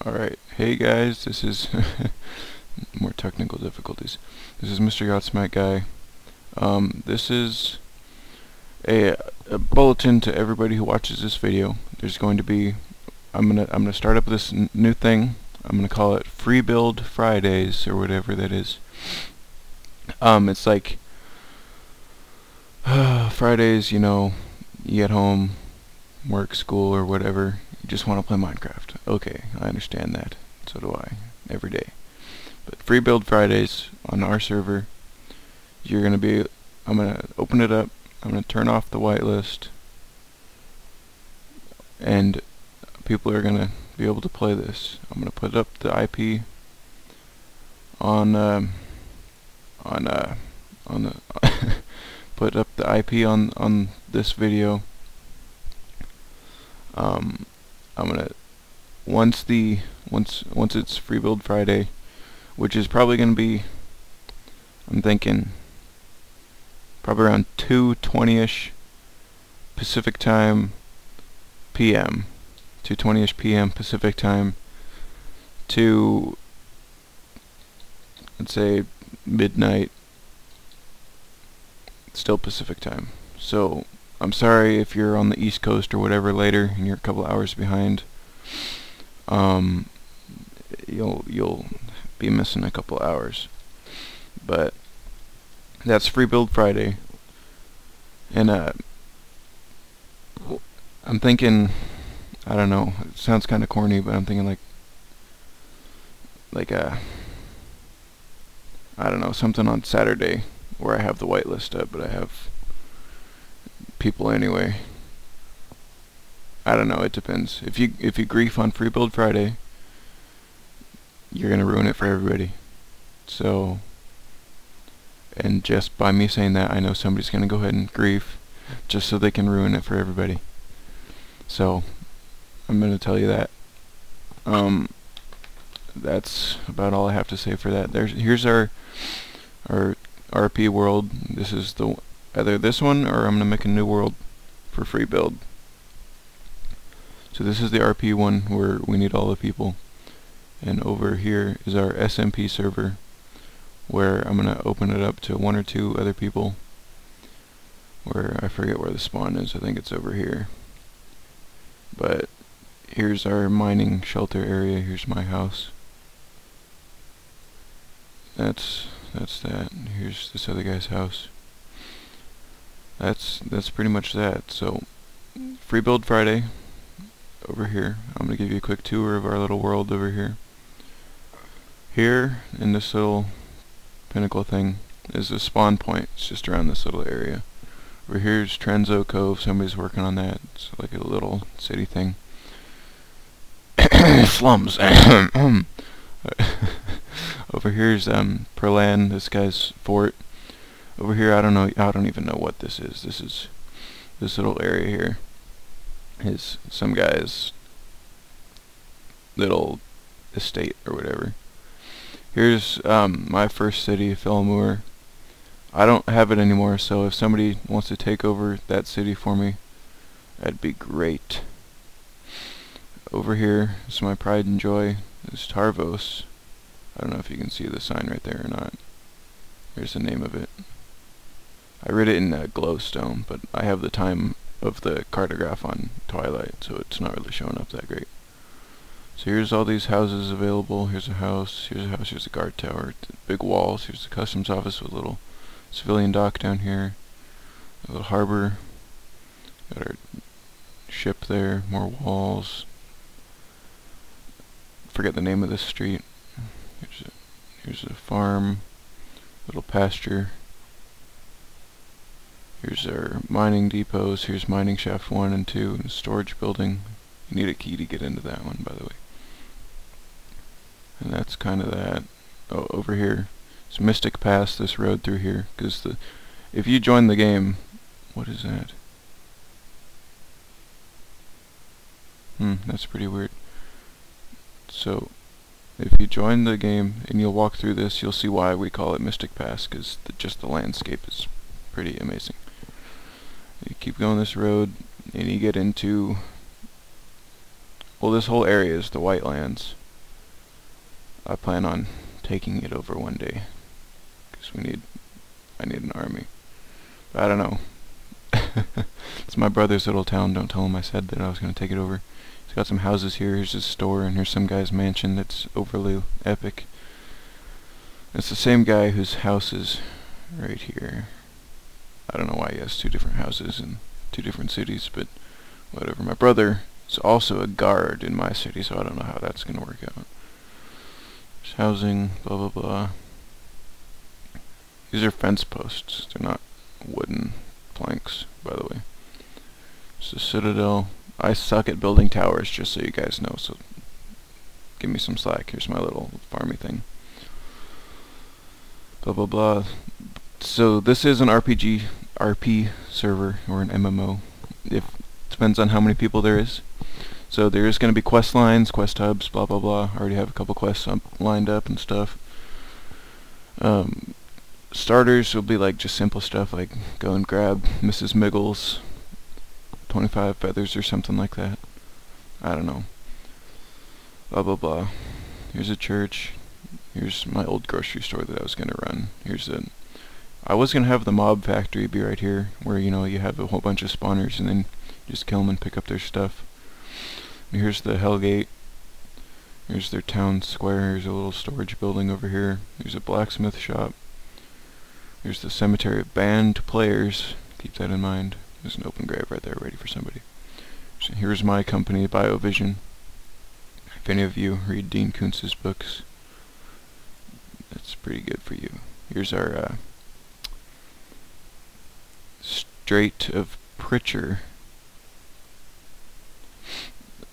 Alright, hey guys, this is more technical difficulties. This is Mr. Yacht Guy. This is a bulletin to everybody who watches this video. There's going to be, I'm gonna start up this new thing. I'm gonna call it FREEBUILD Fridays or whatever that is. It's like Fridays, you know, you get home, work, school, or whatever. You just want to play Minecraft. Okay, I understand that. So do I. Every day. But FREEBUILD Fridays on our server, you're gonna be. I'm gonna open it up. I'm gonna turn off the whitelist, and people are gonna be able to play this. I'm gonna put up the IP on the put up the IP on this video. I'm gonna once it's FREEBUILD Friday, which is probably gonna be, I'm thinking probably around 2:20ish Pacific time PM, 2:20ish PM Pacific time to, let's say, midnight still Pacific time. So I'm sorry if you're on the East Coast or whatever later and you're a couple hours behind. You'll be missing a couple hours. But that's FREEBUILD Friday. And I'm thinking, I don't know, it sounds kind of corny, but I'm thinking like I don't know, something on Saturday where I have the whitelist up, but I have people anyway. I don't know, it depends. If you grief on FREEBUILD Friday, you're gonna ruin it for everybody. So, and just by me saying that, I know somebody's gonna go ahead and grief just so they can ruin it for everybody. So I'm gonna tell you that. That's about all I have to say for that. Here's our RP world. This is either this one, or I'm gonna make a new world for FREEBUILD. So this is the RP one where we need all the people, and over here is our SMP server where I'm gonna open it up to 1 or 2 other people, where I forget where the spawn is. I think it's over here. But here's our mining shelter area. Here's my house. That's that. Here's this other guy's house. That's pretty much that. So FREEBUILD Friday over here. I'm gonna give you a quick tour of our little world over here. Here in this little pinnacle thing is the spawn point. It's just around this little area. Over here is Trenzo Cove. Somebody's working on that. It's like a little city thing. Slums. Over here's Perlan, this guy's fort. Over here, I don't even know what this is. This is this little area here is some guy's little estate or whatever. Here's my first city, Felmoor. I don't have it anymore, so if somebody wants to take over that city for me, that'd be great. Over here is my pride and joy. This is Tarvos. I don't know if you can see the sign right there or not. There's the name of it. I read it in glowstone, but I have the time of the cartograph on Twilight, so it's not really showing up that great. So here's all these houses available. Here's a house, here's a guard tower, big walls. Here's the customs office with a little civilian dock down here, a little harbor. Got our ship there, more walls. Forget the name of this street. Here's a farm, little pasture. Here's our mining depots. Here's mining shaft 1 and 2 and a storage building. You need a key to get into that one, by the way. And that's kind of that. Oh, over here, it's Mystic Pass, this road through here, because if you join the game, what is that? That's pretty weird. So, if you join the game and you'll walk through this, you'll see why we call it Mystic Pass, because just the landscape is pretty amazing. You keep going this road, and you get into, well, this whole area is the Whitelands. I plan on taking it over one day, because I need an army. But I don't know. It's my brother's little town. Don't tell him I said that I was going to take it over. He's got some houses here. Here's his store, and here's some guy's mansion that's overly epic. It's the same guy whose house is right here. I don't know why he has two different houses in two different cities, but whatever. My brother is also a guard in my city, so I don't know how that's going to work out. There's housing, blah blah blah. These are fence posts. They're not wooden planks, by the way. It's a citadel. I suck at building towers, just so you guys know, so give me some slack. Here's my little farmy thing. Blah blah blah. So this is an RP server, or an MMO. Depends on how many people there is. So there is going to be quest lines, quest hubs, blah blah blah. I already have a couple quests lined up and stuff. Starters will be like just simple stuff, like go and grab Mrs. Miggles 25 feathers or something like that. I don't know. Blah blah blah. Here's a church. Here's my old grocery store that I was gonna run. I was gonna have the mob factory be right here, where you have a whole bunch of spawners and then just kill them and pick up their stuff. And here's the Hellgate. Here's their town square. Here's a little storage building over here. Here's a blacksmith shop. Here's the cemetery of banned players. Keep that in mind. There's an open grave right there ready for somebody. So here's my company, BioVision. If any of you read Dean Koontz's books, that's pretty good for you. Here's our Strait of Pritcher,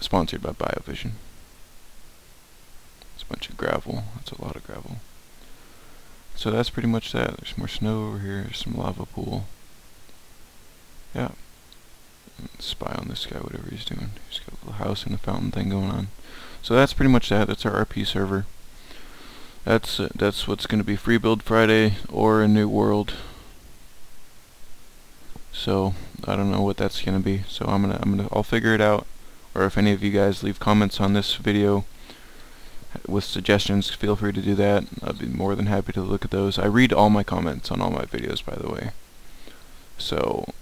sponsored by BioVision. It's a bunch of gravel. That's a lot of gravel. So that's pretty much that. There's more snow over here. There's some lava pool. Yeah. Spy on this guy, whatever he's doing. He's got a little house and a fountain thing going on. So that's pretty much that. That's our RP server. That's what's going to be Free Build Friday or a New World. So I don't know what that's going to be. So I'll figure it out. Or if any of you guys leave comments on this video with suggestions, feel free to do that. I'd be more than happy to look at those. I read all my comments on all my videos, by the way. So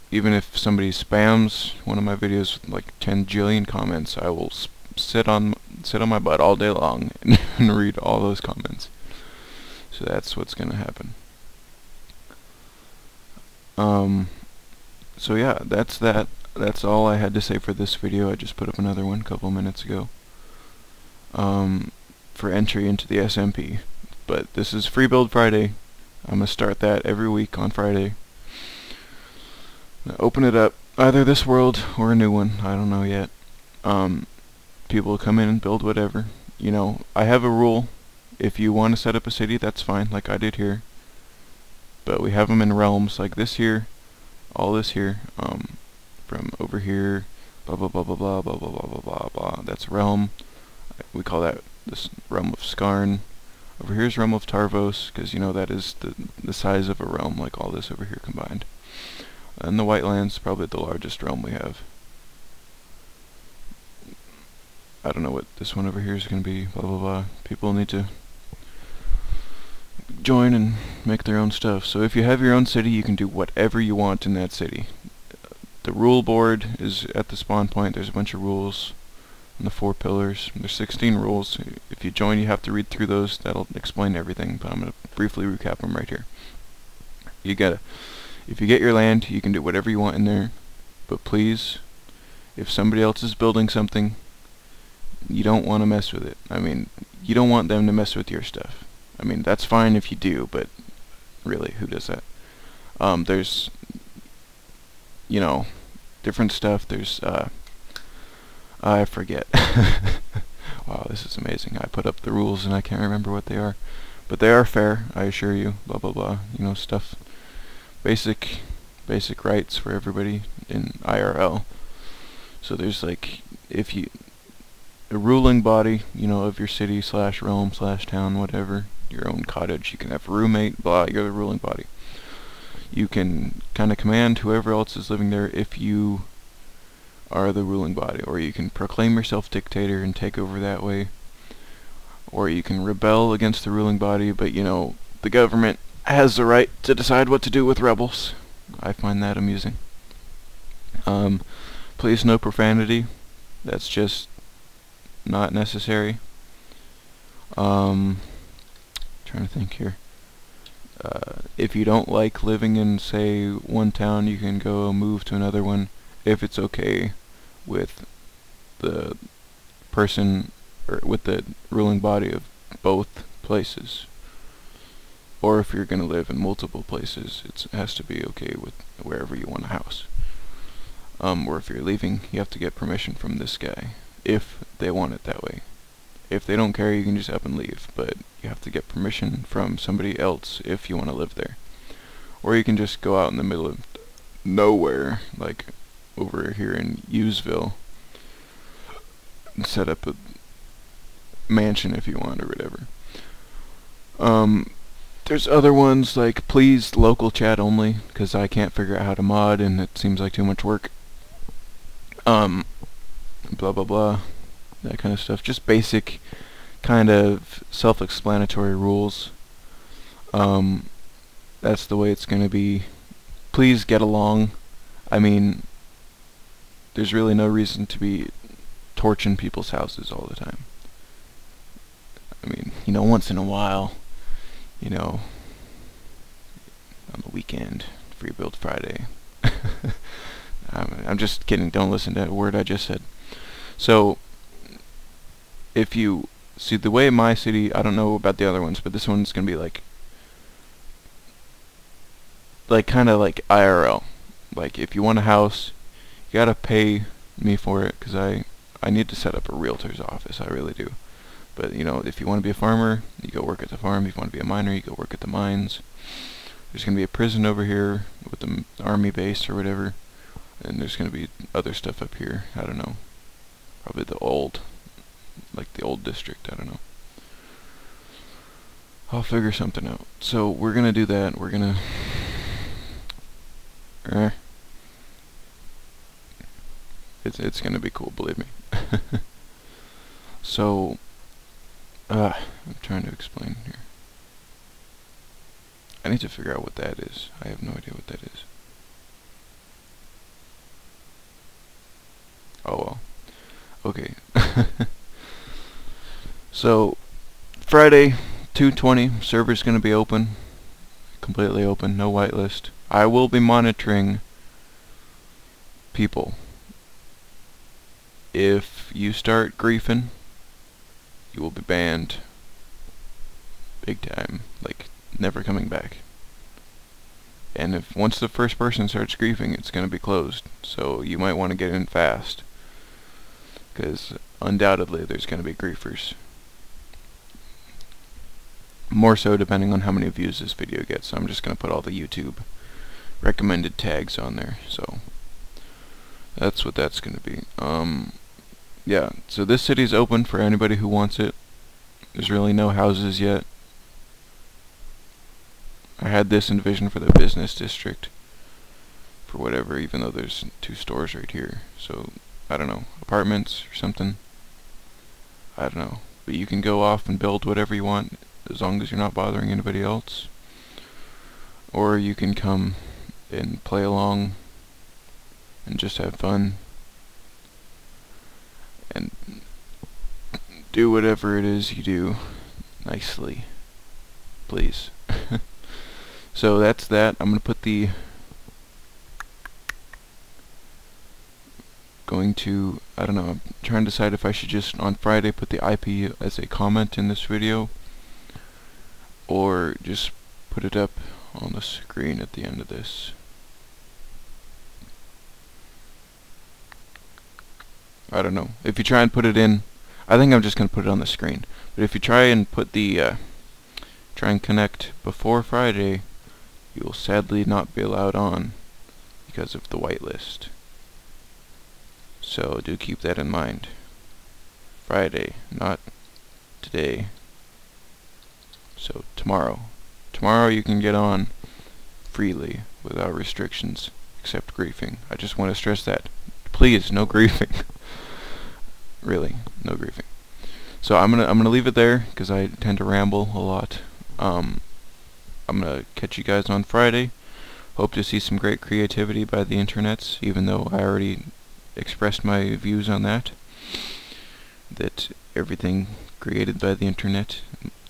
even if somebody spams one of my videos with like 10 jillion comments, I will sit on my butt all day long and read all those comments. So that's what's gonna happen. So yeah, that's that. That's all I had to say for this video. I just put up another one a couple minutes ago. For entry into the SMP. But this is Free Build Friday. I'm gonna start that every week on Friday. Open it up, either this world or a new one. I don't know yet. People come in and build whatever. I have a rule. If you want to set up a city, that's fine, like I did here. But we have them in realms, like this here, all this here, from over here, blah blah blah blah blah blah blah blah blah blah. That's realm. We call that this realm of Skarn. Over here is realm of Tarvos, because that is the size of a realm, like all this over here combined. And the White Land's probably the largest realm we have. I don't know what this one over here is going to be, blah blah blah. People need to join and make their own stuff. So if you have your own city, you can do whatever you want in that city. The rule board is at the spawn point. There's a bunch of rules on the 4 pillars. There's 16 rules. If you join, you have to read through those. That'll explain everything, but I'm going to briefly recap them right here. If you get your land, you can do whatever you want in there, but please, if somebody else is building something, you don't want to mess with it. I mean, you don't want them to mess with your stuff. I mean, that's fine if you do, but really, who does that? There's, different stuff. There's, I forget. Wow, this is amazing. I put up the rules and I can't remember what they are. But they are fair, I assure you. Blah, blah, blah. Stuff. Basic rights for everybody in IRL. So there's like, a ruling body, of your city / realm / town, whatever, your own cottage, you can have a roommate, blah, you're the ruling body. You can kind of command whoever else is living there if you are the ruling body, or you can proclaim yourself dictator and take over that way. or you can rebel against the ruling body, but you know, the government has the right to decide what to do with rebels. I find that amusing. Please no profanity. That's just not necessary. Trying to think here. If you don't like living in, say, one town, you can go move to another one if it's okay with the person, or with the ruling body of both places. Or if you're going to live in multiple places, it has to be okay with wherever you want a house. Or if you're leaving, you have to get permission from this guy, if they want it that way. If they don't care, you can just up and leave, but you have to get permission from somebody else if you want to live there. Or you can just go out in the middle of nowhere, like over here in Useville, and set up a mansion if you want, or whatever. There's other ones like please local chat only, because I can't figure out how to mod and it seems like too much work. Blah blah blah, that kind of stuff. Just basic kind of self-explanatory rules. That's the way it's gonna be. Please get along. I mean, there's really no reason to be torching people's houses all the time. I mean, you know, once in a while, you know, on the weekend, FREEBUILD Friday. I'm just kidding, don't listen to that word I just said. So, if you see the way my city, I don't know about the other ones, but this one's gonna be like kinda like IRL. Like, if you want a house, you gotta pay me for it, because I need to set up a realtor's office, I really do. But, you know, if you want to be a farmer, you go work at the farm. If you want to be a miner, you go work at the mines. There's going to be a prison over here with the army base or whatever. And there's going to be other stuff up here. I don't know. Probably the old district. I don't know. I'll figure something out. So we're going to do that. We're going to... It's going to be cool, believe me. So... I'm trying to explain here. I need to figure out what that is. I have no idea what that is. Oh well. Okay. So, Friday, 2:20, server's gonna be open. Completely open, no whitelist. I will be monitoring people. If you start griefing, you will be banned big time, like never coming back. And if once the first person starts griefing, it's going to be closed, so you might want to get in fast, because undoubtedly there's going to be griefers. More so depending on how many views this video gets. So I'm just going to put all the YouTube recommended tags on there, so that's what that's going to be. Yeah, so this city's open for anybody who wants it. There's really no houses yet. I had this envisioned for the business district, for whatever, even though there's 2 stores right here. So, I don't know, apartments or something. I don't know. But you can go off and build whatever you want, as long as you're not bothering anybody else. Or you can come and play along and just have fun. And do whatever it is you do nicely, please. So that's that. I'm gonna put the I don't know, I'm trying to decide if I should just on Friday put the IP as a comment in this video, or just put it up on the screen at the end of this. I don't know. If you try and put it in, I think I'm just going to put it on the screen. But if you try and put the, try and connect before Friday, you will sadly not be allowed on because of the whitelist. So do keep that in mind. Friday, not today. So tomorrow. Tomorrow you can get on freely without restrictions, except griefing. I just want to stress that. Please, no griefing. Really, no griefing. So I'm gonna leave it there because I tend to ramble a lot. I'm gonna catch you guys on Friday. Hope to see some great creativity by the internets, even though I already expressed my views on that. That everything created by the internet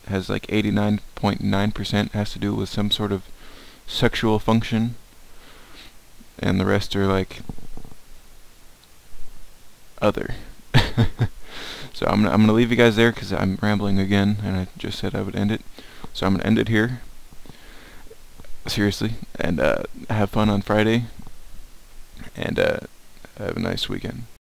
has like 89.9% has to do with some sort of sexual function, and the rest are like other. So I'm gonna leave you guys there because I'm rambling again, and I just said I would end it. So I'm gonna end it here, seriously, and have fun on Friday, and have a nice weekend.